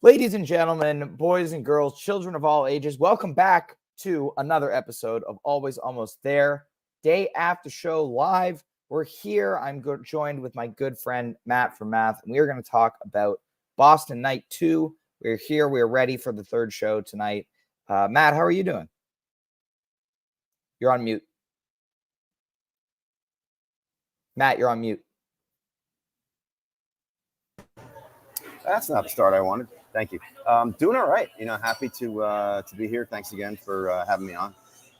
Ladies and gentlemen, boys and girls, children of all ages, welcome back to another episode of Always Almost There, Day After Show Live. We're here. I'm joined with my good friend Matt from Math, and we are going to talk about Boston Night 2. We're here. We're ready for the third show tonight. Matt, how are you doing? You're on mute. Matt, you're on mute. That's not the start I wanted. Thank you. Doing all right. Happy to be here. Thanks again for having me on.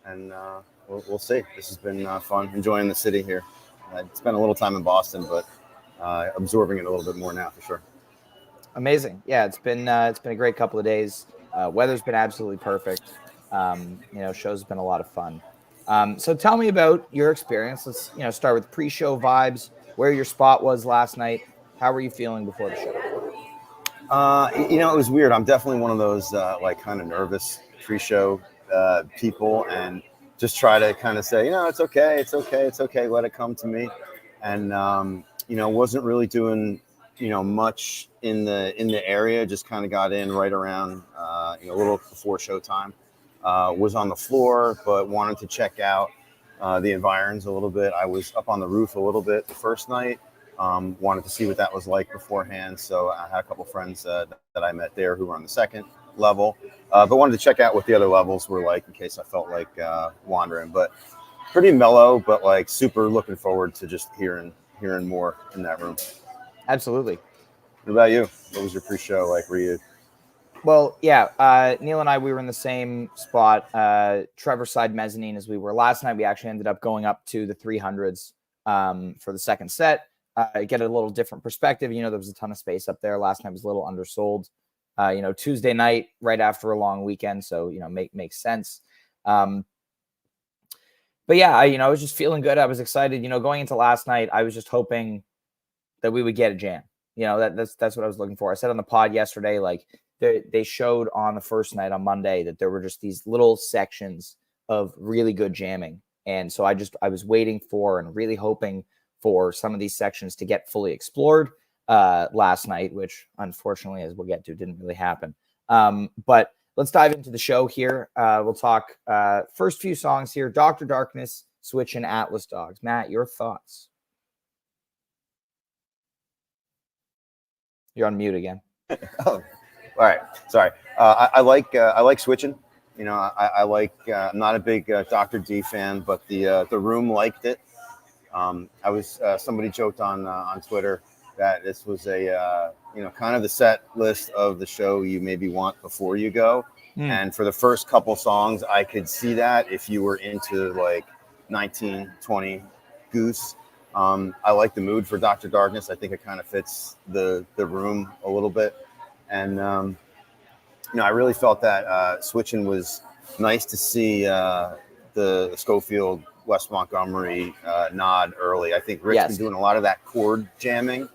And we'll see. This has been fun. Enjoying the city here. I spent a little time in Boston, but absorbing it a little bit more now for sure. Amazing. Yeah, it's been a great couple of days. Weather's been absolutely perfect. Show's been a lot of fun. So tell me about your experience. Let's start with pre-show vibes. Where your spot was last night. How were you feeling before the show? It was weird. I'm definitely one of those kind of nervous pre-show people, and just try to kind of say, it's okay, let it come to me. And wasn't really doing much in the area. Just kind of got in right around a little before showtime. Was on the floor, but wanted to check out the environs a little bit. I was up on the roof a little bit the first night. Wanted to see what that was like beforehand. So I had a couple friends that I met there who were on the second level, but wanted to check out what the other levels were like in case I felt like wandering. But pretty mellow, but like super looking forward to just hearing more in that room. Absolutely. What about you? What was your pre-show like? Were you? Well, yeah, Neil and I, we were in the same spot, Trevor side mezzanine as we were last night. We actually ended up going up to the 300s for the second set. Get a little different perspective. There was a ton of space up there. Last night was a little undersold. Tuesday night right after a long weekend, so makes sense. But yeah, I was just feeling good. I was excited. Going into last night, I was just hoping that we would get a jam. That's what I was looking for. I said on the pod yesterday, like they showed on the first night on Monday that there were just these little sections of really good jamming, and so I was waiting for and really hoping for some of these sections to get fully explored last night, which unfortunately, as we'll get to, didn't really happen. But let's dive into the show here. We'll talk first few songs here. Dr. Darkness, Switch, and Atlas Dogs. Matt, your thoughts? You're on mute again. Oh, all right. Sorry. I like switching. I like. I'm not a big Dr. D fan, but the room liked it. Somebody joked on Twitter that this was a kind of the set list of the show you maybe want before you go. And for the first couple songs, I could see that if you were into like 1920 Goose. I like the mood for Dr. Darkness. I think it kind of fits the room a little bit. And I really felt that switching was nice to see the Schofield West Montgomery nod early. I think Rick's been doing a lot of that chord jamming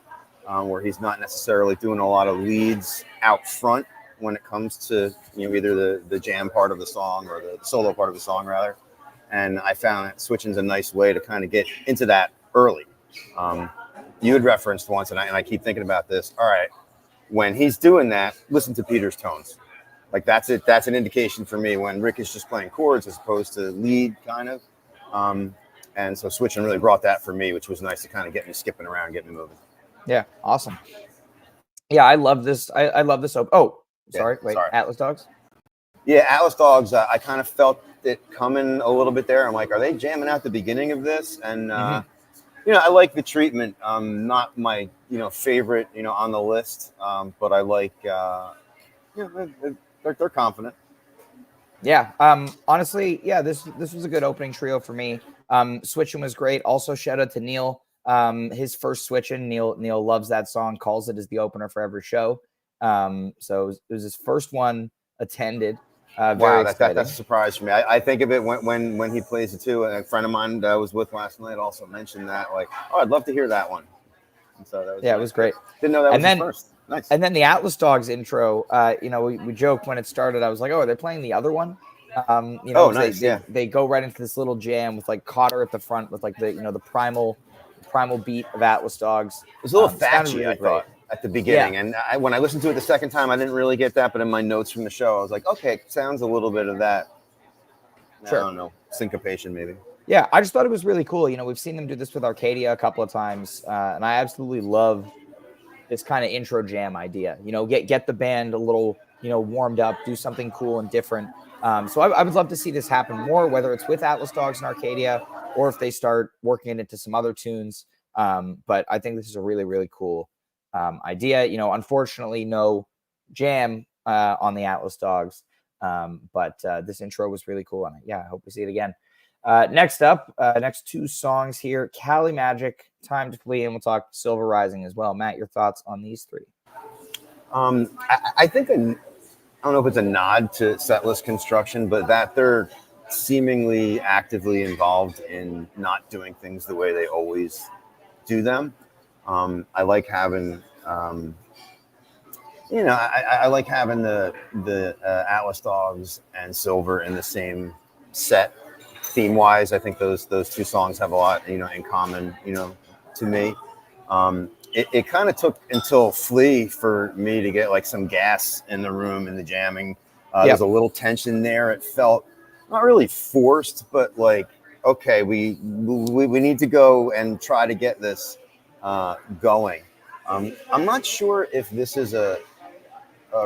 where he's not necessarily doing a lot of leads out front when it comes to either the jam part of the song or the solo part of the song rather. And I found that switching's a nice way to kind of get into that early. You had referenced once, and I keep thinking about this. All right, when he's doing that, listen to Peter's tones. Like that's it. That's an indication for me when Rick is just playing chords as opposed to lead kind of. And so switching really brought that for me, which was nice to kind of get me skipping around, get me moving. Yeah, awesome. Yeah, I love this. I love this. Sorry. Atlas Dogs? Yeah, Atlas Dogs, I kind of felt it coming a little bit there. I'm like, are they jamming out the beginning of this? And, I like the treatment. Not my, favorite, on the list. But I like, they're confident. Yeah. Honestly, yeah, this was a good opening trio for me. Switching was great. Also, shout out to Neil. His first switching. Neil loves that song, calls it as the opener for every show. So it was his first one attended. Wow, that's a surprise for me. I think of it when he plays it too. A friend of mine that I was with last night also mentioned that, like, oh, I'd love to hear that one. And so that was it was great. Didn't know that was his first. Nice. And then the Atlas Dogs intro, we joked when it started. I was like, oh, are they playing the other one? Nice. They go right into this little jam with like Cotter at the front with like the primal beat of Atlas Dogs. It was a little thatchy, really I thought. at the beginning. And when I listened to it the second time, I didn't really get that. But in my notes from the show, I was like, okay, it sounds a little bit of that. Sure. I don't know, syncopation maybe. Yeah, I just thought it was really cool. We've seen them do this with Arcadia a couple of times, and I absolutely love this kind of intro jam idea. Get the band a little, warmed up, do something cool and different. So I would love to see this happen more, whether it's with Atlas Dogs and Arcadia or if they start working it into some other tunes. But I think this is a really, really cool idea. Unfortunately, no jam on the Atlas Dogs, but this intro was really cool. And I hope we see it again. Next up, next two songs here, Cali Magic, Time to Flee, and we'll talk Silver Rising as well. Matt, your thoughts on these three? I think I don't know if it's a nod to setlist construction, but that they're seemingly actively involved in not doing things the way they always do them. I like having, I like having the Atlas Dogs and Silver in the same set. Theme wise, I think those two songs have a lot, in common, to me. It kind of took until Flee for me to get like some gas in the room in the jamming. There's a little tension there. It felt not really forced, but like, okay, we need to go and try to get this going. I'm not sure if this is a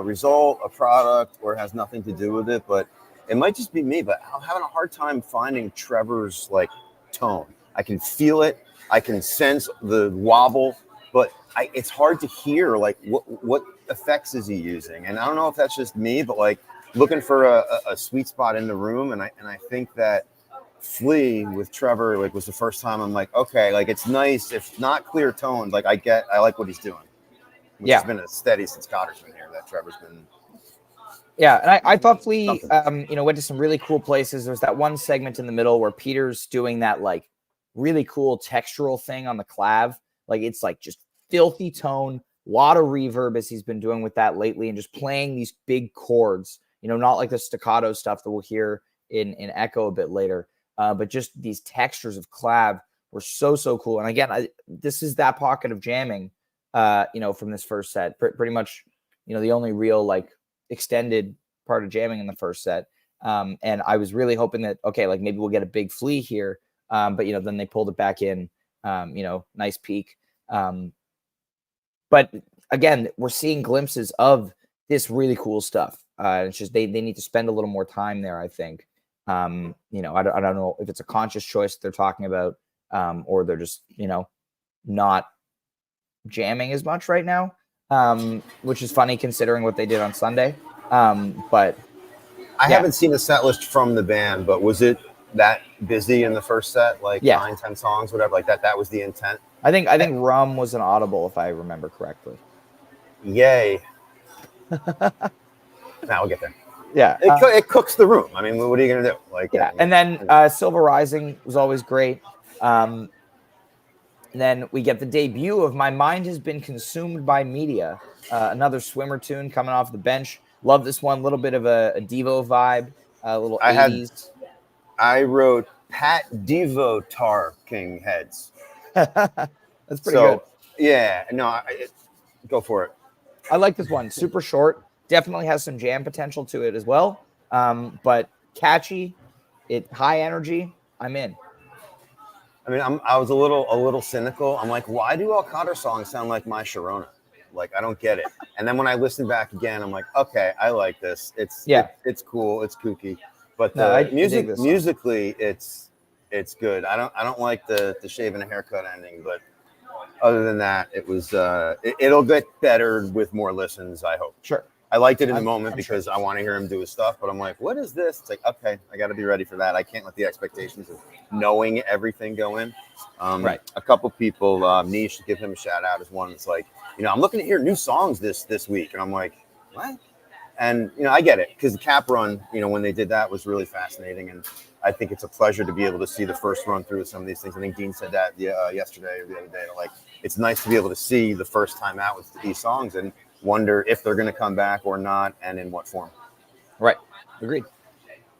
result, a product, or has nothing to do with it, but it might just be me, but I'm having a hard time finding Trevor's like tone. I can feel it. I can sense the wobble, but it's hard to hear like what effects is he using. And I don't know if that's just me, but like looking for a sweet spot in the room. And I think that Flee with Trevor like was the first time I'm like, okay, like it's nice. If not clear tones, like I like what he's doing. Which has been a steady since Cotter's been here, that Trevor's been. Yeah, and I thought Flea, went to some really cool places. There's that one segment in the middle where Peter's doing that like really cool textural thing on the clav. Like it's like just filthy tone, a lot of reverb as he's been doing with that lately, and just playing these big chords. Not like the staccato stuff that we'll hear in Echo a bit later, but just these textures of clav were so cool. And again, this is that pocket of jamming, from this first set. Pretty much, the only real like extended part of jamming in the first set. And I was really hoping that, okay, like maybe we'll get a big Flea here. But, then they pulled it back in, nice peak. But again, we're seeing glimpses of this really cool stuff. It's just, they need to spend a little more time there, I think. I don't know if it's a conscious choice they're talking about, or they're just, not jamming as much right now. Which is funny considering what they did on Sunday. But I haven't seen the set list from the band, but was it that busy in the first set? Like 9-10 songs, whatever, like that was the intent. I think Rum was an audible, if I remember correctly. Yay. Now we'll get there. Yeah. It cooks the room. I mean, what are you gonna do? Like and then Silver Rising was always great. And then we get the debut of My Mind Has Been Consumed by Media, another swimmer tune coming off the bench. Love this one, a little bit of a Devo vibe, a little 80s. I wrote Pat Devo Tar King Heads. That's pretty good. Yeah, no, go for it. I like this one. Super short. Definitely has some jam potential to it as well. But catchy, high energy. I'm in. I mean, I was a little cynical. I'm like, why do all Cotter songs sound like My Sharona? Like, I don't get it. And then when I listened back again, I'm like, okay, I like this. It's cool. It's kooky. But musically, it's good. I don't like the shave and a haircut ending, but other than that, it was it'll get better with more listens, I hope. Sure. I liked it in the moment because I want to hear him do his stuff, but I'm like, what is this? It's like, okay, I got to be ready for that. I can't let the expectations of knowing everything go in. Right. A couple people, Niche, give him a shout out, is one that's like, I'm looking to hear new songs this week. And I'm like, what? And, I get it because the Cap run, when they did that was really fascinating. And I think it's a pleasure to be able to see the first run through of some of these things. I think Dean said that yesterday or the other day. Like, it's nice to be able to see the first time out with these songs and wonder if they're going to come back or not and in what form. Right. Agreed.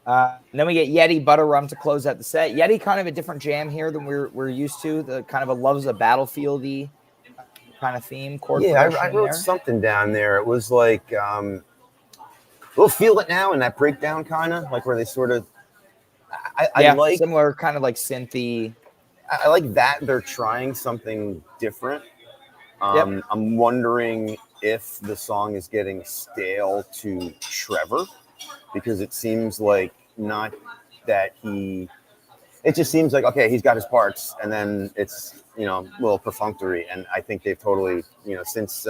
Then we get Yeti Butter Rum to close out the set. Yeti kind of a different jam here than we're used to. The kind of a Loves a Battlefield-y kind of theme, chord Yeah, progression I in wrote there? something down there. It was like, we'll feel it now in that breakdown, kind of like where they sort of. I Yeah, like similar kind of like synthy. I like that they're trying something different. Yep. I'm wondering if the song is getting stale to Trevor, because it seems like not that he. It just seems like, okay, he's got his parts, and then it's, a little perfunctory. And I think they've totally, since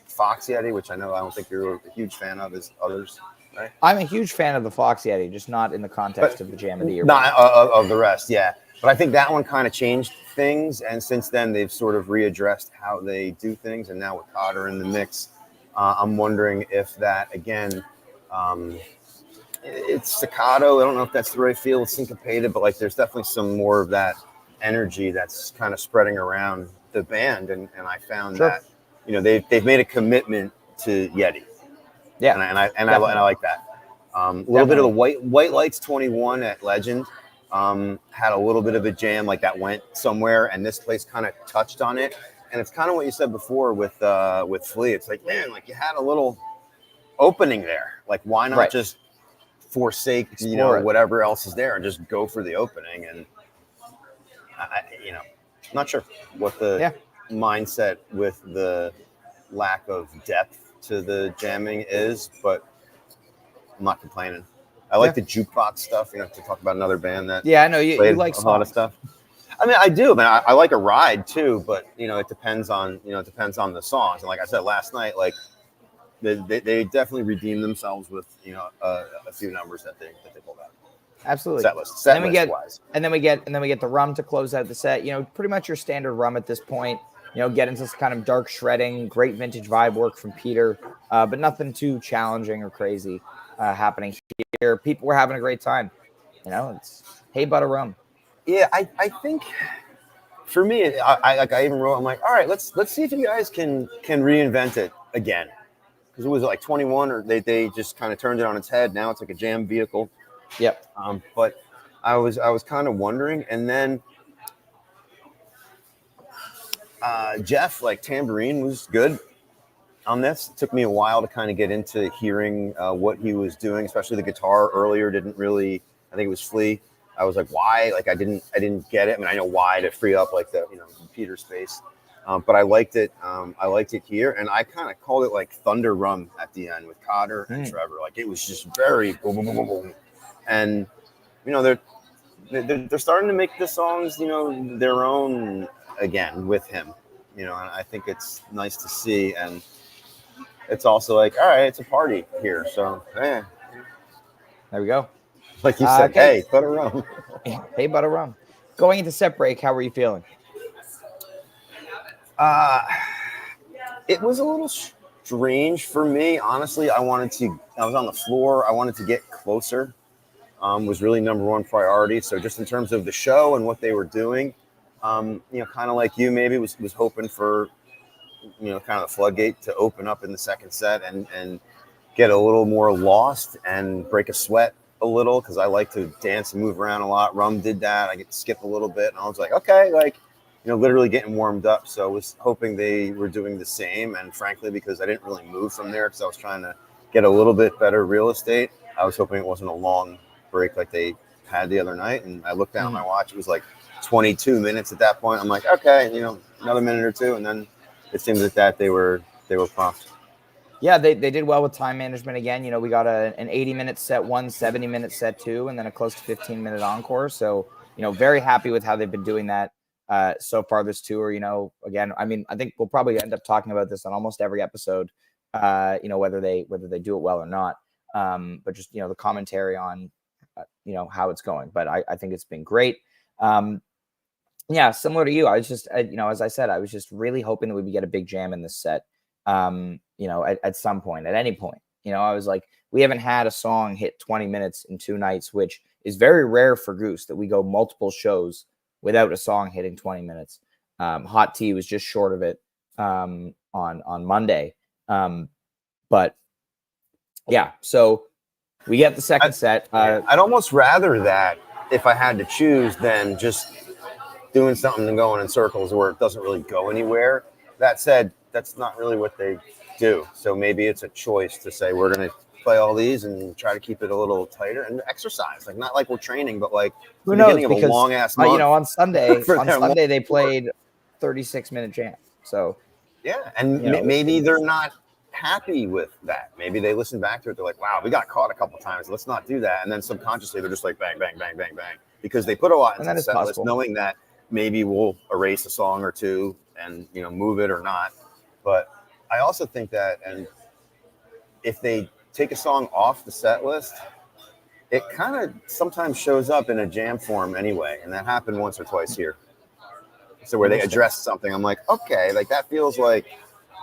Fox Yeti, which I don't think you're a huge fan of, as others, right? I'm a huge fan of the Fox Yeti, just not in the context of the Jam of the Year. Not of the rest, yeah. But I think that one kind of changed things, and since then they've sort of readdressed how they do things. And now with Cotter in the mix, I'm wondering if that again. It's staccato. I don't know if that's the right feel. It's syncopated, but like there's definitely some more of that energy that's kind of spreading around the band. And I found that, they've made a commitment to Yeti. Yeah. And I like that. A little bit of the White Lights 21 at Legend had a little bit of a jam like that went somewhere, and this place kind of touched on it. And it's kind of what you said before with Flea. It's like, man, like you had a little opening there. Like why not just forsake whatever else is there and just go for the opening? And I'm not sure what the mindset with the lack of depth to the jamming is, but I'm not complaining. I like the jukebox stuff, to talk about another band that I know you like a lot of stuff. I mean, I do, man. I like a ride too, but it depends on the songs. And like I said last night, like they definitely redeemed themselves with a few numbers that they pulled out. Absolutely. Set list wise. And then we get the rum to close out the set. Pretty much your standard rum at this point. Get into this kind of dark shredding, great vintage vibe work from Peter, but nothing too challenging or crazy happening here. People were having a great time. It's hey butter rum. Yeah, I think for me, I even wrote, I'm like, all right, let's see if you guys can reinvent it again. Because it was like 21, or they just kind of turned it on its head. Now it's like a jam vehicle. Yep. But I was kind of wondering, and then Jeff, like tambourine was good on this. It took me a while to kind of get into hearing what he was doing, especially the guitar earlier. Didn't really, I think it was Flea. I was like, why? Like I didn't get it. I mean, I know why, to free up like the Peter space. But I liked it. I liked it here, and I kind of called it like Thunder Rum at the end with Cotter and Trevor. Like it was just very boom, boom, boom, boom, boom. And they're starting to make the songs their own again with him. And I think it's nice to see. And it's also like, all right, it's a party here, so there we go. Like you said, hey, butter rum. Hey, butter rum. Going into set break, how were you feeling? It was a little strange for me, honestly. I was on the floor. I wanted to get closer. Was really number one priority. So just in terms of the show and what they were doing, kind of like you, maybe was hoping for, kind of the floodgate to open up in the second set and get a little more lost and break a sweat a little, because I like to dance and move around a lot. Rum did that. I get to skip a little bit, and I was like, okay, like, literally getting warmed up. So I was hoping they were doing the same. And frankly, because I didn't really move from there, because I was trying to get a little bit better real estate, I was hoping it wasn't a long break like they had the other night. And I looked down at my watch. It was like 22 minutes at that point. I'm like, okay, another minute or two. And then it seems that they were pumped. Yeah, they did well with time management again. We got an 80-minute set one, 70-minute set two, and then a close to 15-minute encore. So, very happy with how they've been doing that so far this tour. Again, I mean, I think we'll probably end up talking about this on almost every episode, whether they do it well or not. But just, the commentary on, how it's going. But I think it's been great. Yeah, similar to you. I was just, as I said, I was just really hoping that we would get a big jam in this set. At some point, at any point, I was like, we haven't had a song hit 20 minutes in 2 nights, which is very rare for Goose, that we go multiple shows without a song hitting 20 minutes. Hot Tea was just short of it on Monday. But yeah, so we get the second set. I'd almost rather that, if I had to choose, than just doing something and going in circles where it doesn't really go anywhere. that said, that's not really what they do. So maybe it's a choice to say we're going to play all these and try to keep it a little tighter and exercise. Like not like we're training, but like Who the knows? beginning of a Because long ass month. you know, on Sunday them. they played 36-minute jam. So yeah, and you know, maybe they're not happy with that. Maybe they listen back to it. They're like, wow, we got caught a couple times. Let's not do that. And then subconsciously they're just like bang, bang, bang, bang, bang, because they put a lot into the set list, knowing that maybe we'll erase a song or two and, you know, move it or not. But I also think that, and if they take a song off the set list, it kind of sometimes shows up in a jam form anyway. And that happened once or twice here. So where they address something, I'm like, okay, like that feels like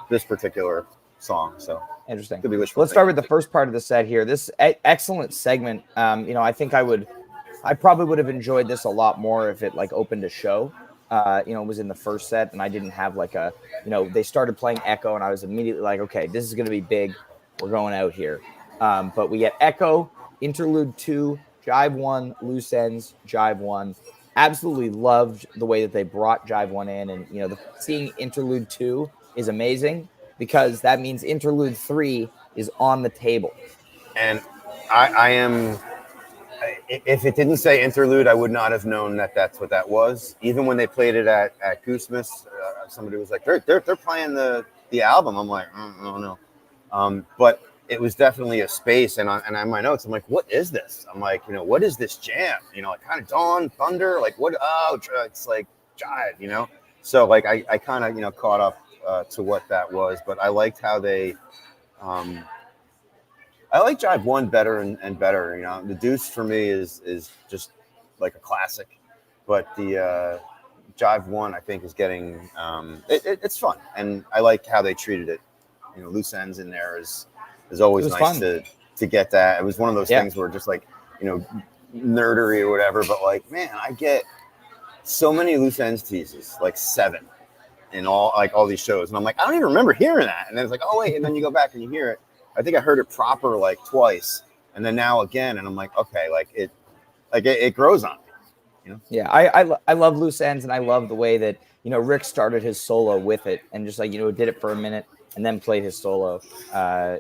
this particular song. So interesting. Let's start with the first part of the set here. This excellent segment. You know, I think I probably would have enjoyed this a lot more if it like opened a show. You know, it was in the first set and I didn't have like a, you know, they started playing Echo and I was immediately like, okay, this is going to be big. We're going out here. But we get Echo, Interlude 2, Jive 1, Loose Ends, Jive 1. Absolutely loved the way that they brought Jive 1 in. And, you know, seeing Interlude 2 is amazing because that means Interlude 3 is on the table. And I am... If it didn't say interlude, I would not have known that that's what that was. Even when they played it at Goose, somebody was like, they're playing the album. I'm like, I don't know. But it was definitely a space. And on my notes, I'm like, what is this? I'm like, you know, what is this jam? You know, like kind of dawn, thunder, like what? Oh, it's like jive, you know? So like I kind of, you know, caught up to what that was. But I liked how they... I like Jive 1 better and better. You know, the Deuce for me is just like a classic, but the Jive 1 I think is getting it's fun, and I like how they treated it. You know, Loose Ends in there is always nice to get that. It was one of those things where just like, you know, nerdery or whatever, but like, man, I get so many Loose Ends teases, like 7 in all these shows, and I'm like, I don't even remember hearing that, and then it's like, oh wait, and then you go back and you hear it. I think I heard it proper like twice, and then now again, and I'm like, okay, it grows on me, you know? Yeah, I love Loose Ends, and I love the way that, you know, Rick started his solo with it, and just like, you know, did it for a minute and then played his solo,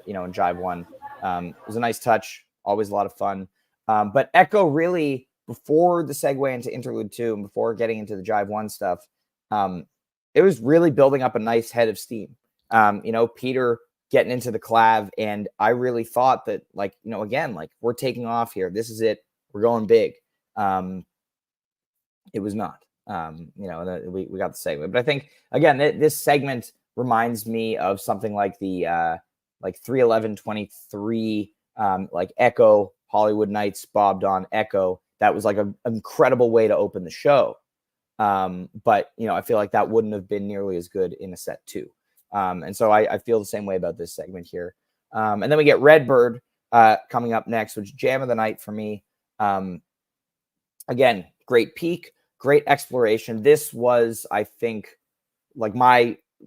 you know, in Jive 1. It was a nice touch, always a lot of fun. But Echo really, before the segue into Interlude 2 and before getting into the Jive 1 stuff, it was really building up a nice head of steam. You know, Peter getting into the clav, and I really thought that, like, you know, again, like, we're taking off here. This is it. We're going big. It was not. You know, we got the segment, but I think again this segment reminds me of something like the like 311-23, like Echo, Hollywood Nights, Bob Don Echo. That was like an incredible way to open the show. But you know, I feel like that wouldn't have been nearly as good in a set 2. And so I feel the same way about this segment here. And then we get Redbird coming up next, which is jam of the night for me. Again, great peak, great exploration. This was, I think, like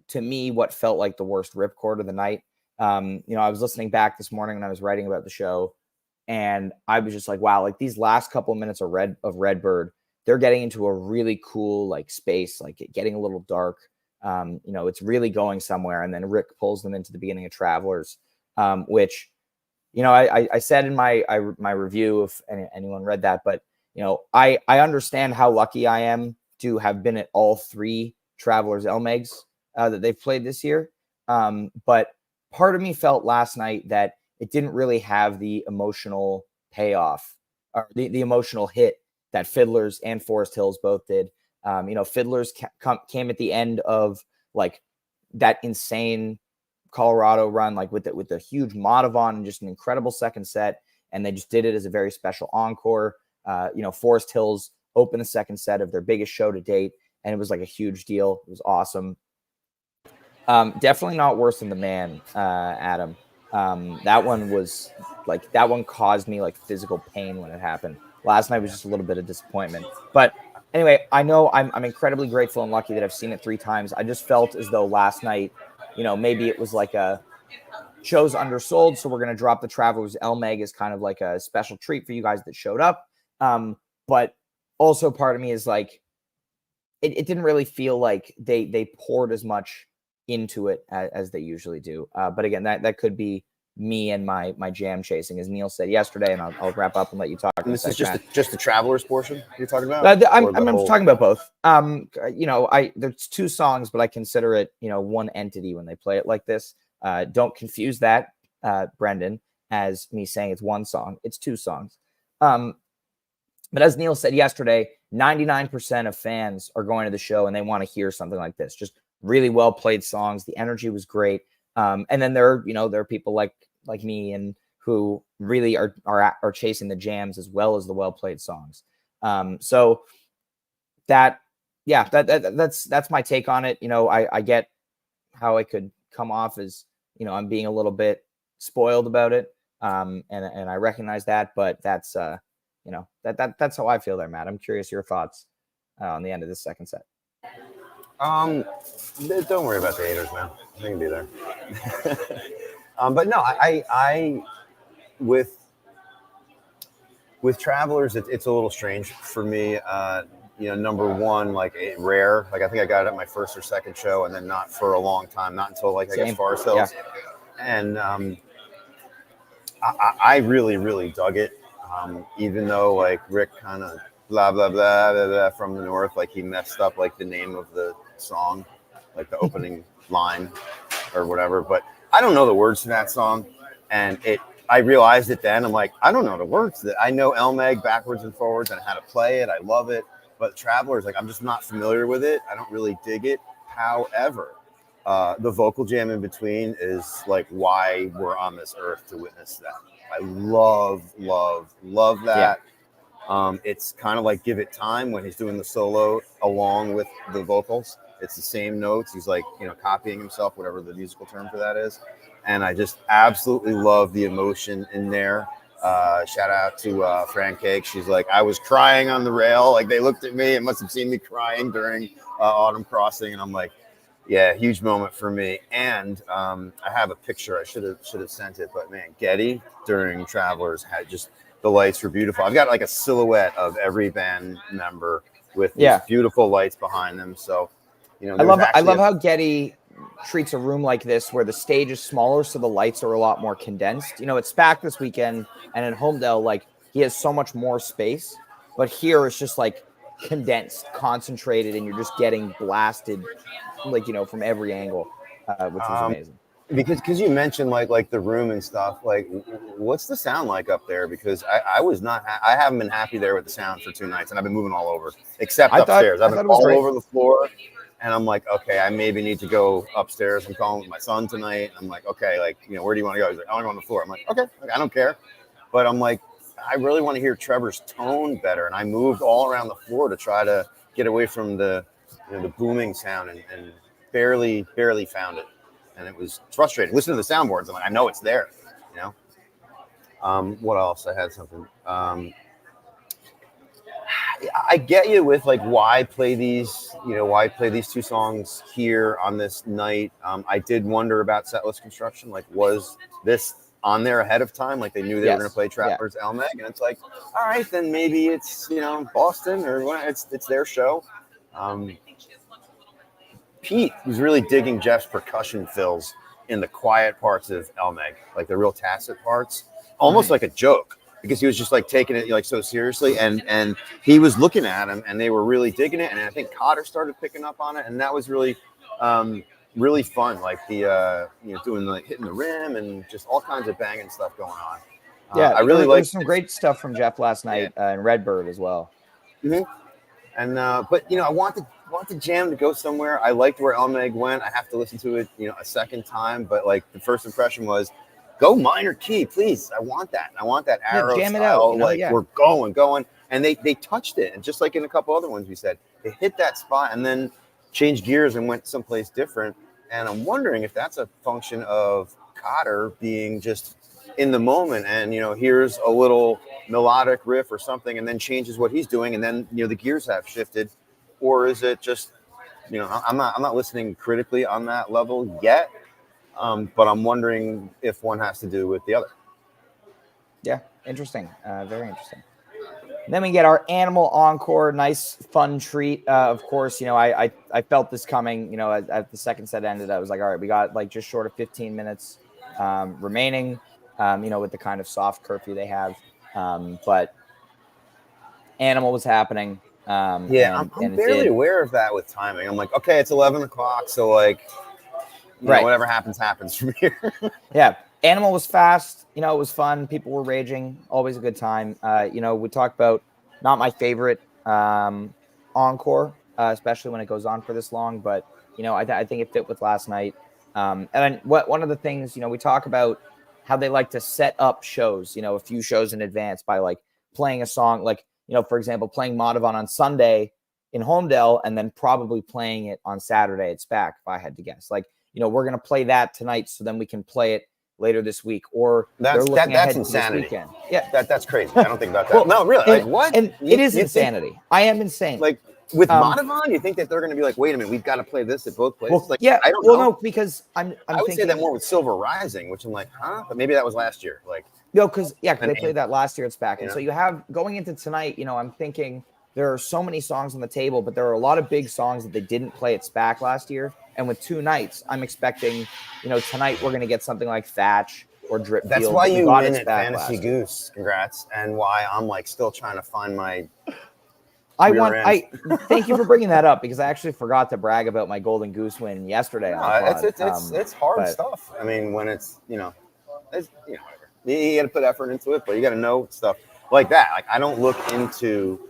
to me, what felt like the worst ripcord of the night. You know, I was listening back this morning when I was writing about the show, and I was just like, wow, like these last couple of minutes of Redbird, they're getting into a really cool like space, like getting a little dark. You know, it's really going somewhere. And then Rick pulls them into the beginning of Travelers, which, you know, I said in my review, if anyone read that, but, you know, I understand how lucky I am to have been at all 3 Travelers Elmegs that they've played this year. But part of me felt last night that it didn't really have the emotional payoff or the emotional hit that Fiddlers and Forest Hills both did. You know, Fiddlers came at the end of like that insane Colorado run, like with the huge Modavon and just an incredible second set. And they just did it as a very special encore. You know, Forest Hills opened the second set of their biggest show to date, and it was like a huge deal. It was awesome. Definitely not worse than the Man, Adam. That one caused me like physical pain when it happened. Last night was just a little bit of disappointment. But anyway, I know I'm incredibly grateful and lucky that I've seen it 3 times. I just felt as though last night, you know, maybe it was like a show's undersold, so we're going to drop the Travelers Elmeg as kind of like a special treat for you guys that showed up. But also part of me is like, it didn't really feel like they poured as much into it as they usually do. But again, that could be me and my jam chasing, as Neil said yesterday, and I'll wrap up and let you talk. And this is just the Travelers portion you're talking about? I'm talking about both. There's 2 songs, but I consider it, one entity when they play it like this. Don't confuse that, Brendan, as me saying it's 1 song. It's 2 songs. But as Neil said yesterday, 99% of fans are going to the show and they want to hear something like this. Just really well played songs. The energy was great. And then there are people like me and who really are chasing the jams as well as the well played songs. So that's my take on it. I get how I could come off as, I'm being a little bit spoiled about it. And I recognize that, but that's that's how I feel there, Matt. I'm curious your thoughts on the end of this second set. Don't worry about the haters, man. They can be there. But no, I with Travelers, it's a little strange for me. Number one, like rare. Like I think I got it at my first or second show, and then not for a long time, not until I guess Forest Hills. Yeah. And I really, really dug it. Even though like Rick kind of blah, blah, blah, blah, blah from the north, like he messed up like the name of the song, like the opening line or whatever. But I don't know the words to that song. And I realized it then. I'm like, I don't know the words to that. I know Elmeg backwards and forwards and how to play it. I love it. But Travelers, like I'm just not familiar with it. I don't really dig it. However, the vocal jam in between is like why we're on this earth to witness that. I love that. Yeah. It's kind of like Give It Time when he's doing the solo along with the vocals. It's the same notes. He's like, copying himself, whatever the musical term for that is. And I just absolutely love the emotion in there. Shout out to Fran Cake. She's like, I was crying on the rail. Like they looked at me and must have seen me crying during Autumn Crossing. And I'm like, yeah, huge moment for me. And I have a picture. I should have sent it, but man, Getty during Travelers had just the lights were beautiful. I've got like a silhouette of every band member with these beautiful lights behind them. So, I love how Getty treats a room like this where the stage is smaller, so the lights are a lot more condensed. At SPAC this weekend and in Homedale, like he has so much more space, but here it's just like condensed, concentrated, and you're just getting blasted, like from every angle, which was amazing. Because you mentioned like the room and stuff. Like, what's the sound like up there? Because I haven't been happy there with the sound for 2 nights, and I've been moving all over, except upstairs. I've been all over the floor, and I'm like, okay, I maybe need to go upstairs. I'm calling with my son tonight, and I'm like, okay, like where do you want to go? He's like, I want to go on the floor. I'm like, okay, I don't care, but I'm like, I really want to hear Trevor's tone better, and I moved all around the floor to try to get away from the the booming sound, and barely found it. And it was frustrating. Listen to the soundboards. I'm like, I know it's there, What else? I had something. I get you with like why play these 2 songs here on this night. I did wonder about setlist construction. Like, was this on there ahead of time? Like they knew they were going to play Travelers Elmeg, and it's like, all right, then maybe it's Boston or it's their show. Pete was really digging Jeff's percussion fills in the quiet parts of Elmeg, like the real tacit parts, almost like a joke, because he was just like taking it like so seriously, and he was looking at him, and they were really digging it, and I think Cotter started picking up on it, and that was really really fun, like the doing like hitting the rim and just all kinds of banging stuff going on. I really like some great stuff from Jeff last night, and Redbird as well. Mm-hmm. And but I want the jam to go somewhere. I liked where Elmeg went. I have to listen to it, a second time. But like the first impression was, go minor key, please. I want that. I want that arrow jam style. It out. We're going, and they touched it. And just like in a couple other ones we said, they hit that spot and then changed gears and went someplace different. And I'm wondering if that's a function of Cotter being just in the moment, and here's a little melodic riff or something, and then changes what he's doing, and then the gears have shifted, or is it just I'm not listening critically on that level yet, but I'm wondering if one has to do with the other. Yeah, interesting, very interesting. And then we get our Animal encore, nice fun treat. Of course, I felt this coming. As the second set ended, I was like, all right, we got like just short of 15 minutes remaining. With the kind of soft curfew they have, but Animal was happening. I'm and it barely did. aware of that with timing. I'm like, okay, it's 11 o'clock, so like, whatever happens from here. Yeah, Animal was fast. It was fun. People were raging. Always a good time. We talked about not my favorite encore, especially when it goes on for this long. But I think it fit with last night. And then one of the things we talk about how they like to set up shows. A few shows in advance by like playing a song, like for example, playing Madhavan on Sunday in Homedale, and then probably playing it on Saturday at SPAC. If I had to guess, like we're going to play that tonight so then we can play it later this week, or that's insanity. This weekend. Yeah, that's crazy. I don't think about that. Well, no, really. What? And it is insanity. I am insane. Like with Madhavan, you think that they're going to be like, wait a minute, we've got to play this at both places? Well, like, yeah. I don't know. No, because I would say that more with Silver Rising, which I'm like, huh? But maybe that was last year. Like, because they played that last year at SPAC, and so you have going into tonight. I'm thinking there are so many songs on the table, but there are a lot of big songs that they didn't play at SPAC last year. And with 2 nights, I'm expecting, tonight we're going to get something like Thatch or Drip. That's why you win at Fantasy Goose. Congrats. And why I'm like still trying to find my. Thank you for bringing that up, because I actually forgot to brag about my Golden Goose win yesterday. It's hard stuff. I mean, when it's whatever. You got to put effort into it, but you got to know stuff like that. Like I don't look into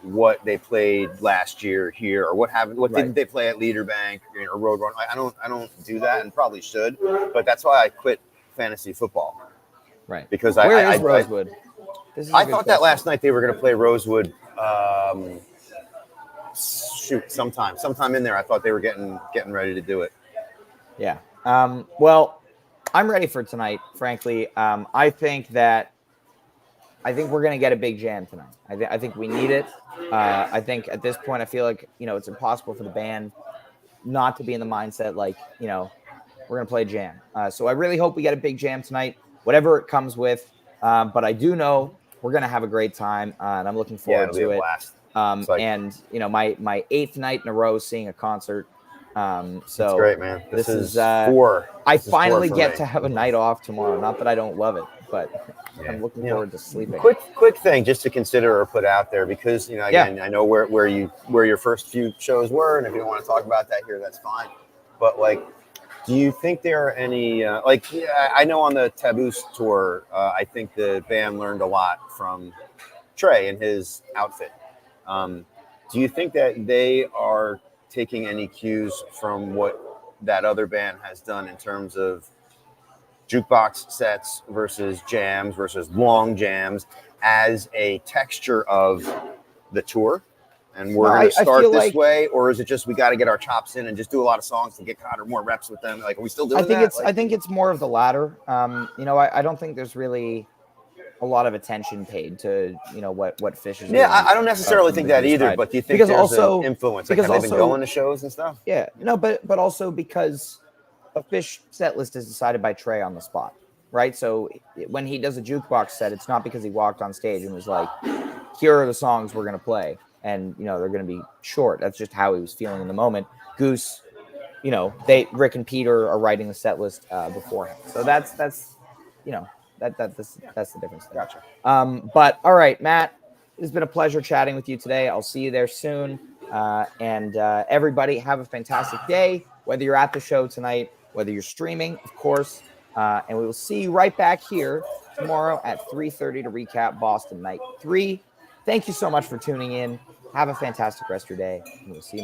what they played last year here, or what happened. What didn't they play at Leader Bank or Roadrunner? I don't do that, and probably should. But that's why I quit fantasy football. Right. Because Where is Rosewood? I thought that last night they were going to play Rosewood. Sometime in there. I thought they were getting ready to do it. Yeah. Well, I'm ready for tonight. Frankly, I think we're going to get a big jam tonight. I think we need it. I think at this point, I feel like, it's impossible for the band not to be in the mindset like, we're going to play jam. So I really hope we get a big jam tonight, whatever it comes with. But I do know we're going to have a great time, and I'm looking forward to it. And, my 8th night in a row seeing a concert. So that's great, man. This is 4. I finally get to have a night off tomorrow. Not that I don't love it, but I'm looking forward to sleeping. Quick thing just to consider or put out there, because again, I know where your first few shows were, and if you don't want to talk about that here, that's fine. But like, do you think there are any I know on the Taboos tour, I think the band learned a lot from Trey and his outfit. Do you think that they are taking any cues from what that other band has done in terms of jukebox sets versus jams versus long jams as a texture of the tour? And we're going to start this way, or is it just we got to get our chops in and just do a lot of songs to get caught or more reps with them? Like, are we still doing that? I think it's more of the latter. I don't think there's really a lot of attention paid to what Fish is. Yeah, I don't necessarily think that either. But do you think there's an influence? Like, have they been going to shows and stuff? Yeah, no, but also because a Fish set list is decided by Trey on the spot, right? So when he does a jukebox set, it's not because he walked on stage and was like, "Here are the songs we're going to play," and they're going to be short. That's just how he was feeling in the moment. Goose, Rick and Peter are writing the set list beforehand, so that's that's the difference there. Gotcha. But all right, Matt, it's been a pleasure chatting with you today. I'll see you there soon. And everybody have a fantastic day, whether you're at the show tonight, whether you're streaming, of course. And we will see you right back here tomorrow at 3:30 to recap Boston Night 3. Thank you so much for tuning in. Have a fantastic rest of your day. And we'll see you next time.